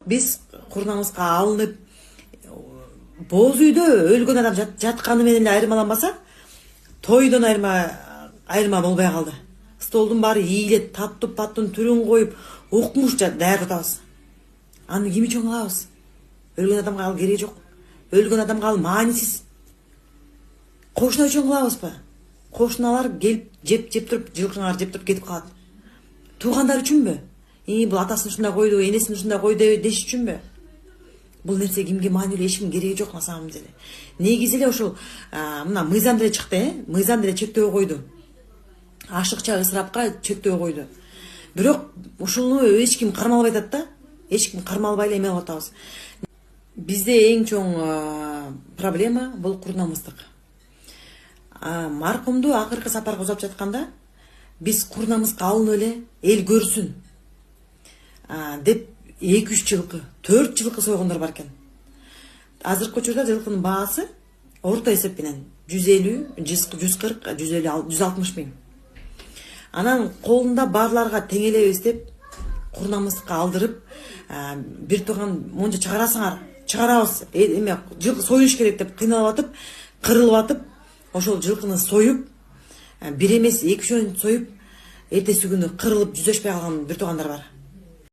биз курнамызга алынып боз үйдө өлгөн адам жатканы менен эле айырмаланбаса, тойдон айырма болбой калды. Столдун баары ийилет, таттуу паттын түрүн коюп, укмуш даярдап атабыз. Аны ким үчүн кылабыз? Өлгөн адамга ал кереги жок. Өлгөн адамга ал маанисиз. Кошуна үчүн кылабызбы? Кошуналар келип жеп туруп, жылкыңар жеп туруп кетип калат. Туугандар үчүнбү? Бул атасын ушундай койду, энесин ушундай койду деш үчүнбү? Бул нерсе кимге маанилүү, эчкимге кереги жок на самом деле. Негизи эле ушул мына мыйзам деле чыкты, мыйзам деле чектөө койду. Ашыкча ысырапка чектөө койду. Бирок ушуну эч ким кармалбай атат да. Эч ким кармалбай эле эме кылып атабыз. Бизде эң чоң проблема бул курнамыздык. Маркумду акыркы сапарга узап жатканда биз курнамызга алынып эле эл көрсүн деп 2-3 жылкы, 4 жылкы сойгондор бар экен. Азыркы учурда жылкынын баасы орто эсеп менен 150, 140, 150, 160 миң. Анан колунда барларга теңелебиз деп курнамызга алдырып, бир туган монча чыгарасыңар, чыгарабыз, эме жылкы союш керек деп кыйналып атып, кырылып атып, ошол жылкыны союп, бир эмес 2-3 союп, эртеси күнү кырылып жүзөшпөй калган бир туугандар бар.